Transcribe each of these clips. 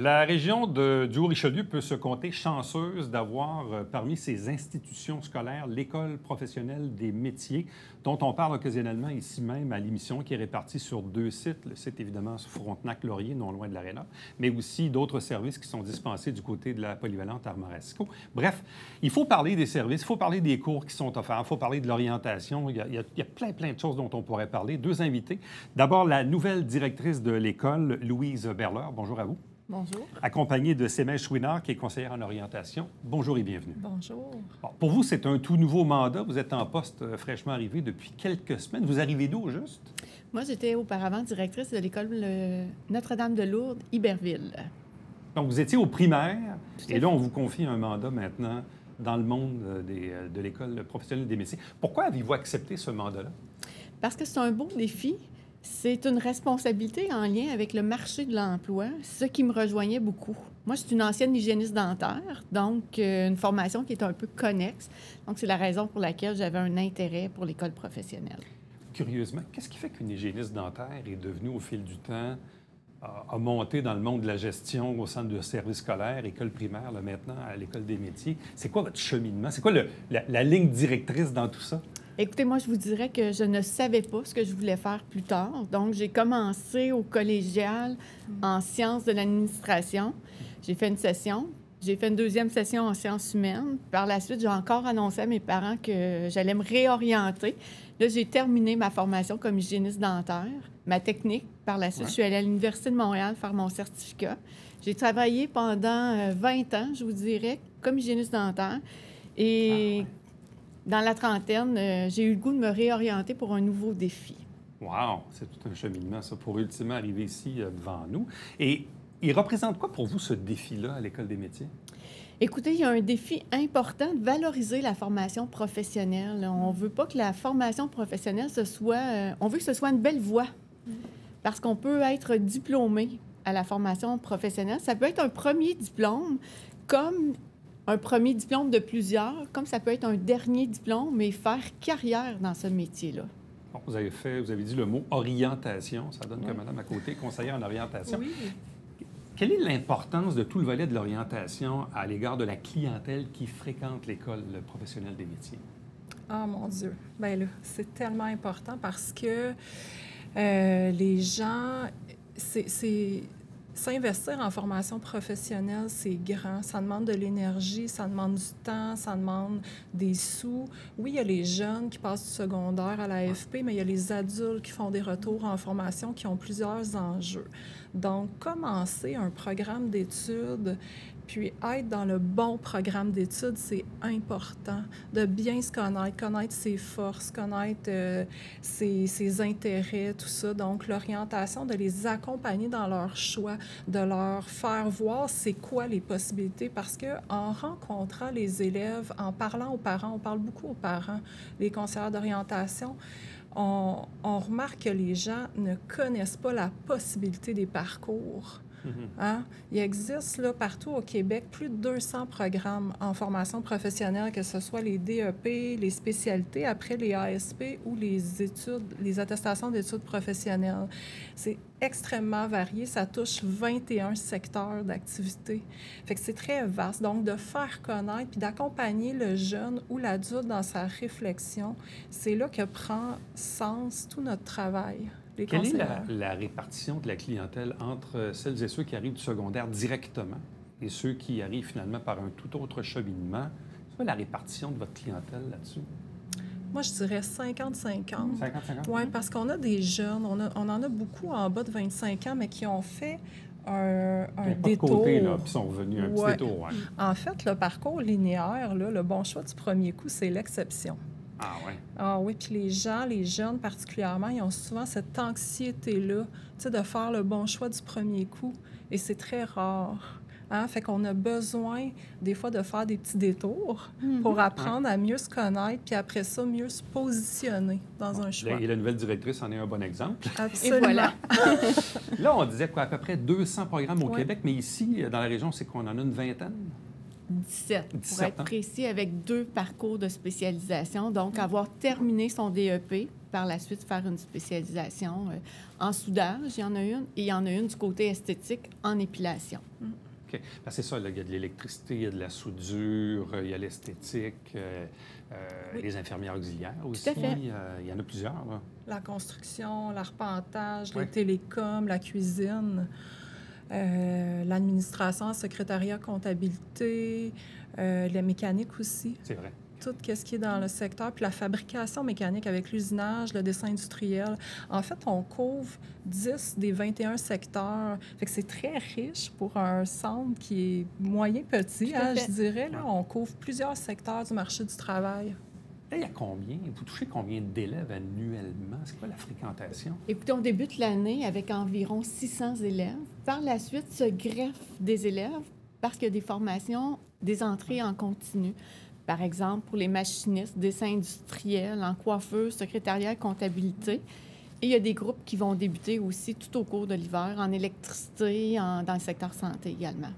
La région du Haut-Richelieu peut se compter chanceuse d'avoir parmi ses institutions scolaires l'École professionnelle des métiers, dont on parle occasionnellement ici même à l'émission, qui est répartie sur 2 sites. Le site, évidemment, Frontenac-Laurier, non loin de l'Aréna, mais aussi d'autres services qui sont dispensés du côté de la polyvalente Armoresco. Bref, il faut parler des services, il faut parler des cours qui sont offerts, il faut parler de l'orientation. Il y a plein de choses dont on pourrait parler. 2 invités. D'abord, la nouvelle directrice de l'école, Louise Berleur. Bonjour à vous. Bonjour. Accompagnée de Sémège Chouinard, qui est conseillère en orientation. Bonjour et bienvenue. Bonjour. Bon, pour vous, c'est un tout nouveau mandat. Vous êtes en poste fraîchement arrivé depuis quelques semaines. Vous arrivez d'où, au juste? Moi, j'étais auparavant directrice de l'école Notre-Dame de Lourdes, Iberville. Donc, vous étiez au primaire, et là, on vous confie un mandat maintenant dans le monde de l'École professionnelle des métiers. Pourquoi avez-vous accepté ce mandat-là? Parce que c'est un beau défi. C'est une responsabilité en lien avec le marché de l'emploi, ce qui me rejoignait beaucoup. Moi, je suis une ancienne hygiéniste dentaire, donc une formation qui est un peu connexe. Donc, c'est la raison pour laquelle j'avais un intérêt pour l'école professionnelle. Curieusement, qu'est-ce qui fait qu'une hygiéniste dentaire est devenue, au fil du temps, a monté dans le monde de la gestion au centre de service scolaire, école primaire, là, maintenant à l'École des métiers? C'est quoi votre cheminement? C'est quoi la ligne directrice dans tout ça? Écoutez, moi, je vous dirais que je ne savais pas ce que je voulais faire plus tard. Donc, j'ai commencé au collégial en sciences de l'administration. J'ai fait une session. J'ai fait une deuxième session en sciences humaines. Par la suite, j'ai encore annoncé à mes parents que j'allais me réorienter. Là, j'ai terminé ma formation comme hygiéniste dentaire, ma technique. Par la suite, je suis allée à l'Université de Montréal faire mon certificat. J'ai travaillé pendant 20 ans, je vous dirais, comme hygiéniste dentaire. Et dans la trentaine, j'ai eu le goût de me réorienter pour un nouveau défi. Wow! C'est tout un cheminement, ça, pour ultimement arriver ici devant nous. Et il représente quoi pour vous, ce défi-là, à l'École des métiers? Écoutez, il y a un défi important de valoriser la formation professionnelle. On ne veut pas que la formation professionnelle, on veut que ce soit une belle voie. Parce qu'on peut être diplômé à la formation professionnelle. Ça peut être un premier diplôme, comme un premier diplôme de plusieurs, comme ça peut être un dernier diplôme, mais faire carrière dans ce métier-là. Bon, vous avez dit le mot orientation. Ça donne que Madame à côté, conseillère en orientation. Oui. Quelle est l'importance de tout le volet de l'orientation à l'égard de la clientèle qui fréquente l'École professionnelle des métiers? Ah, mon Dieu! Bien là, c'est tellement important parce que les gens, s'investir en formation professionnelle, c'est grand. Ça demande de l'énergie, ça demande du temps, ça demande des sous. Oui, il y a les jeunes qui passent du secondaire à l'AFP, mais il y a les adultes qui font des retours en formation qui ont plusieurs enjeux. Donc, commencer un programme d'études, puis être dans le bon programme d'études, c'est important. De bien se connaître ses forces, connaître ses intérêts, tout ça. Donc, l'orientation, de les accompagner dans leur choix, de leur faire voir c'est quoi les possibilités. Parce qu'en rencontrant les élèves, en parlant aux parents, on parle beaucoup aux parents, les conseillers d'orientation, on remarque que les gens ne connaissent pas la possibilité des parcours. Hein? Il existe là, partout au Québec plus de 200 programmes en formation professionnelle, que ce soit les DEP, les spécialités, après les ASP ou les attestations d'études professionnelles. C'est extrêmement varié. Ça touche 21 secteurs d'activité. Fait que c'est très vaste. Donc, de faire connaître puis d'accompagner le jeune ou l'adulte dans sa réflexion, c'est là que prend sens tout notre travail. Quelle est la répartition de la clientèle entre celles et ceux qui arrivent du secondaire directement et ceux qui arrivent finalement par un tout autre cheminement? C'est quoi la répartition de votre clientèle là-dessus? Moi, je dirais 50-50. 50-50? Oui, parce qu'on a des jeunes, on en a beaucoup en bas de 25 ans, mais qui ont fait un détour. De côté, là, puis sont revenus un petit détour. Ouais. En fait, le parcours linéaire, là, le bon choix du premier coup, c'est l'exception. Ah oui? Ah oui, puis les jeunes particulièrement, ils ont souvent cette anxiété-là, tu sais, de faire le bon choix du premier coup. Et c'est très rare. Hein? Fait qu'on a besoin, des fois, de faire des petits détours pour apprendre à mieux se connaître, puis après ça, mieux se positionner dans un choix. Et la nouvelle directrice en est un bon exemple. Absolument. Et voilà. Là, on disait quoi, à peu près 200 programmes au Québec, mais ici, dans la région, c'est qu'on en a une vingtaine? 17, pour être précis, avec 2 parcours de spécialisation. Donc, avoir terminé son DEP, par la suite faire une spécialisation en soudage, il y en a une, et il y en a une du côté esthétique en épilation. OK. Ben, c'est ça, là, il y a de l'électricité, il y a de la soudure, il y a l'esthétique, Oui. les infirmières auxiliaires aussi. Tout à fait. Il y en a plusieurs, là. La construction, l'arpentage, Oui. les télécoms, la cuisine, l'administration, le secrétariat, comptabilité, la mécanique aussi. C'est vrai. Tout ce qui est dans le secteur, puis la fabrication mécanique avec l'usinage, le dessin industriel. En fait, on couvre 10 des 21 secteurs. Fait que c'est très riche pour un centre qui est moyen petit, hein, je dirais. Là, on couvre plusieurs secteurs du marché du travail. Là, il y a combien? Vous touchez combien d'élèves annuellement? C'est quoi la fréquentation? Écoutez, on débute l'année avec environ 600 élèves. Par la suite, se greffent des élèves parce qu'il y a des formations, des entrées en continu. Par exemple, pour les machinistes, dessin industriel, en coiffeur, secrétariat, comptabilité. Et il y a des groupes qui vont débuter aussi tout au cours de l'hiver en électricité, dans le secteur santé également.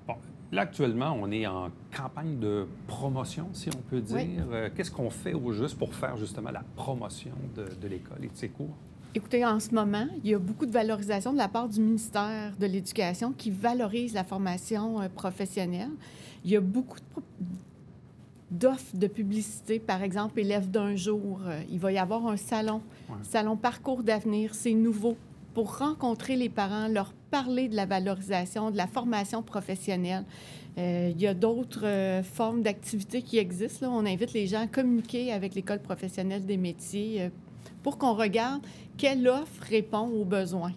Bon, là, actuellement, on est en campagne de promotion, si on peut dire. Oui. Qu'est-ce qu'on fait au juste pour faire justement la promotion de l'école et de ses cours? Écoutez, en ce moment, il y a beaucoup de valorisation de la part du ministère de l'Éducation qui valorise la formation professionnelle. Il y a beaucoup d'offres de publicité, par exemple, élèves d'un jour. Il va y avoir un salon, salon Parcours d'avenir, c'est nouveau, pour rencontrer les parents, leur parler de la valorisation, de la formation professionnelle. Il y a d'autres formes d'activités qui existent. Là. On invite les gens à communiquer avec l'École professionnelle des métiers pour qu'on regarde quelle offre répond aux besoins.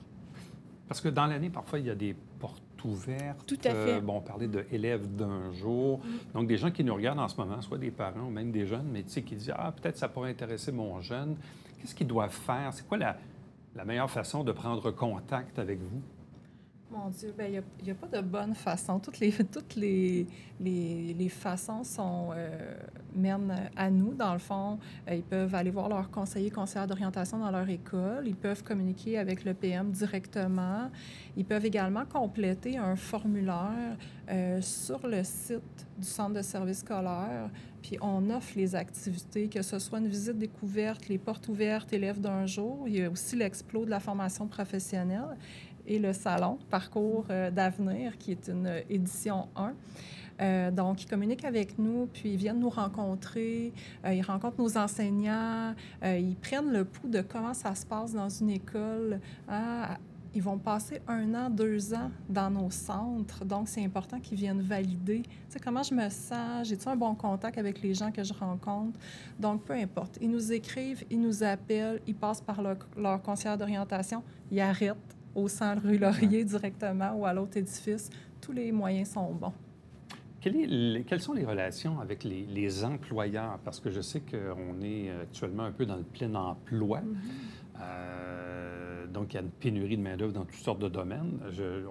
Parce que dans l'année, parfois, il y a des portes ouvertes. Tout à fait. Bon, on parlait d'élèves d'un jour. Donc, des gens qui nous regardent en ce moment, soit des parents ou même des jeunes, mais tu sais, qui disent « Ah, peut-être ça pourrait intéresser mon jeune. » Qu'est-ce qu'ils doivent faire? C'est quoi la meilleure façon de prendre contact avec vous? Mon Dieu, bien, il n'y a pas de bonne façon. Toutes les façons mènent à nous, dans le fond. Ils peuvent aller voir leur conseillère d'orientation dans leur école. Ils peuvent communiquer avec le PM directement. Ils peuvent également compléter un formulaire sur le site du centre de service scolaire. Puis on offre les activités, que ce soit une visite découverte, les portes ouvertes, élèves d'un jour. Il y a aussi l'explo de la formation professionnelle et le salon Parcours d'avenir, qui est une édition 1. Donc, ils communiquent avec nous, puis ils viennent nous rencontrer, ils rencontrent nos enseignants, ils prennent le pouls de comment ça se passe dans une école. Ils vont passer 1 an, 2 ans dans nos centres, donc c'est important qu'ils viennent valider. Tu sais, comment je me sens, j'ai-tu un bon contact avec les gens que je rencontre? Donc, peu importe. Ils nous écrivent, ils nous appellent, ils passent par leur conseillère d'orientation, ils arrêtent au 100 rue Laurier directement ou à l'autre édifice. Tous les moyens sont bons. Quelles sont les relations avec les employeurs? Parce que je sais qu'on est actuellement un peu dans le plein emploi. Donc, il y a une pénurie de main-d'œuvre dans toutes sortes de domaines.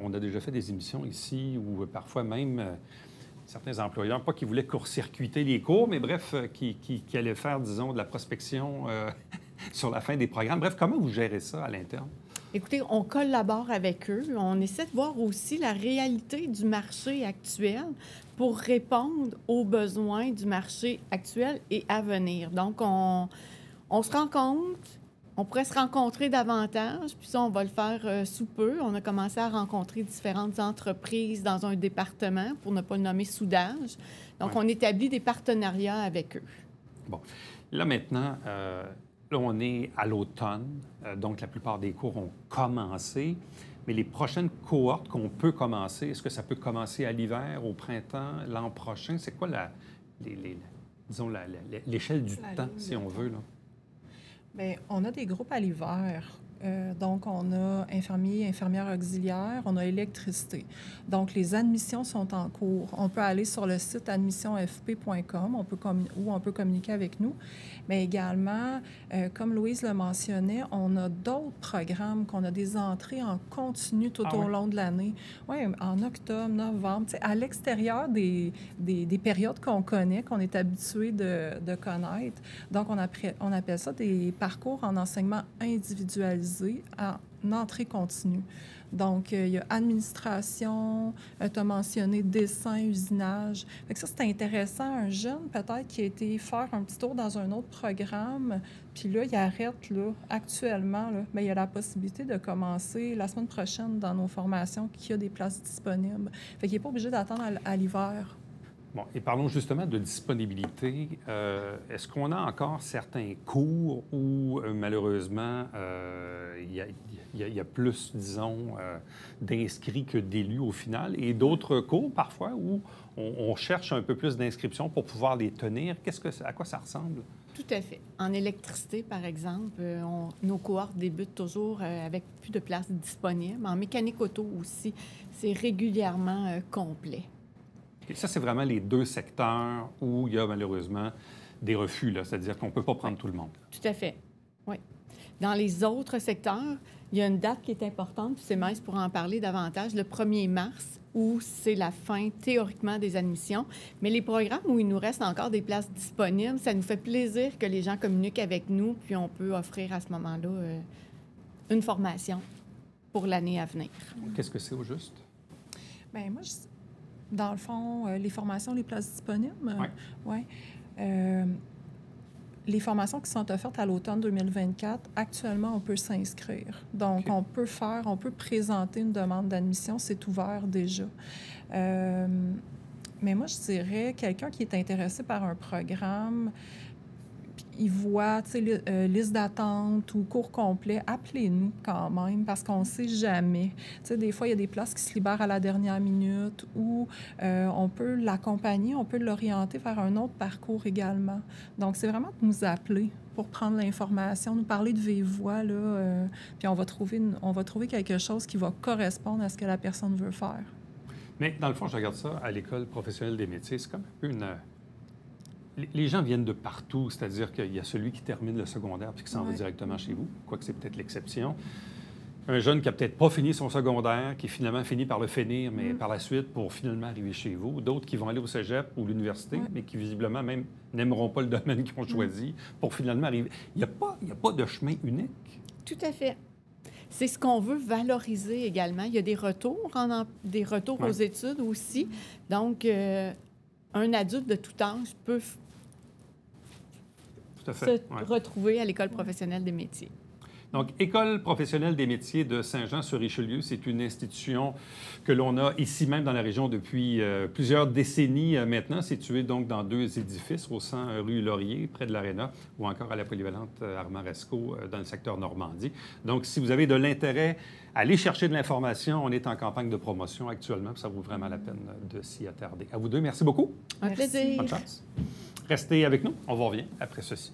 On a déjà fait des émissions ici où parfois même certains employeurs, pas qui voulaient court-circuiter les cours, mais bref, qui allaient faire, disons, de la prospection sur la fin des programmes. Bref, comment vous gérez ça à l'interne? Écoutez, on collabore avec eux. On essaie de voir aussi la réalité du marché actuel pour répondre aux besoins du marché actuel et à venir. Donc, on se rencontre, on pourrait se rencontrer davantage, puis ça, on va le faire sous peu. On a commencé à rencontrer différentes entreprises dans un département, pour ne pas le nommer soudage. Donc, on établit des partenariats avec eux. Bon. Là, maintenant... Là, on est à l'automne, donc la plupart des cours ont commencé. Mais les prochaines cohortes qu'on peut commencer, est-ce que ça peut commencer à l'hiver, au printemps, l'an prochain? C'est quoi l'échelle du temps, si on veut, là? Bien, on a des groupes à l'hiver. Donc, on a infirmiers, infirmières auxiliaires, on a électricité. Donc, les admissions sont en cours. On peut aller sur le site admissionfp.com où on peut communiquer avec nous. Mais également, comme Louise le mentionnait, on a d'autres programmes, qu'on a des entrées en continu tout au long de l'année. Oui, en octobre, novembre, à l'extérieur des périodes qu'on connaît, qu'on est habitué de connaître. Donc, on appelle ça des parcours en enseignement individualisé. spécialisé en entrée continue. Donc, il y a administration, tu as mentionné dessin, usinage. Fait que ça, c'est intéressant. Un jeune, peut-être, qui a été faire un petit tour dans un autre programme, puis là, il arrête, là, actuellement, là, bien, il y a la possibilité de commencer la semaine prochaine dans nos formations qu'il y a des places disponibles. Fait qu'il n'est pas obligé d'attendre à l'hiver. Bon, et parlons justement de disponibilité. Est-ce qu'on a encore certains cours où, malheureusement, il y a plus, disons, d'inscrits que d'élus au final, et d'autres cours, parfois, où on cherche un peu plus d'inscriptions pour pouvoir les tenir? À quoi ça ressemble? Tout à fait. En électricité, par exemple, nos cohortes débutent toujours avec plus de places disponibles. En mécanique auto aussi, c'est régulièrement complet. Et ça, c'est vraiment les deux secteurs où il y a malheureusement des refus, là, c'est-à-dire qu'on ne peut pas prendre tout le monde. Tout à fait, oui. Dans les autres secteurs, il y a une date qui est importante, puis c'est Maïs pour en parler davantage, le 1er mars, où c'est la fin, théoriquement, des admissions. Mais les programmes où il nous reste encore des places disponibles, ça nous fait plaisir que les gens communiquent avec nous, puis on peut offrir à ce moment-là une formation pour l'année à venir. Qu'est-ce que c'est au juste? Bien, moi, dans le fond, les formations, les places disponibles, oui. Les formations qui sont offertes à l'automne 2024, actuellement, on peut s'inscrire. Donc, on peut présenter une demande d'admission, c'est ouvert déjà. Mais moi, je dirais, quelqu'un qui est intéressé par un programme, il voit, tu sais, liste d'attente ou cours complet, appelez-nous quand même, parce qu'on ne sait jamais. Tu sais, des fois, il y a des places qui se libèrent à la dernière minute ou on peut l'accompagner, on peut l'orienter vers un autre parcours également. Donc, c'est vraiment de nous appeler pour prendre l'information, nous parler de vive voix, là, puis on va trouver quelque chose qui va correspondre à ce que la personne veut faire. Mais dans le fond, je regarde ça à l'École professionnelle des métiers, c'est comme un peu une... Les gens viennent de partout, c'est-à-dire qu'il y a celui qui termine le secondaire puis qui s'en va directement chez vous, quoique c'est peut-être l'exception. Un jeune qui n'a peut-être pas fini son secondaire, qui finalement finit par le finir, mais par la suite pour finalement arriver chez vous. D'autres qui vont aller au cégep ou l'université, mais qui visiblement même n'aimeront pas le domaine qu'ils ont choisi pour finalement arriver. Il n'y a pas de chemin unique. Tout à fait. C'est ce qu'on veut valoriser également. Il y a des retours, aux études aussi. Donc, un adulte de tout âge peut se retrouver à l'École professionnelle des métiers. Donc, École professionnelle des métiers de Saint-Jean-sur-Richelieu, c'est une institution que l'on a ici même dans la région depuis plusieurs décennies maintenant, située donc dans 2 édifices, au 100 rue Laurier, près de l'Aréna, ou encore à la polyvalente Armaresco dans le secteur Normandie. Donc, si vous avez de l'intérêt, allez chercher de l'information. On est en campagne de promotion actuellement, ça vaut vraiment la peine de s'y attarder. À vous deux, merci beaucoup. Un plaisir. Bonne chance. Restez avec nous, on vous revient après ceci.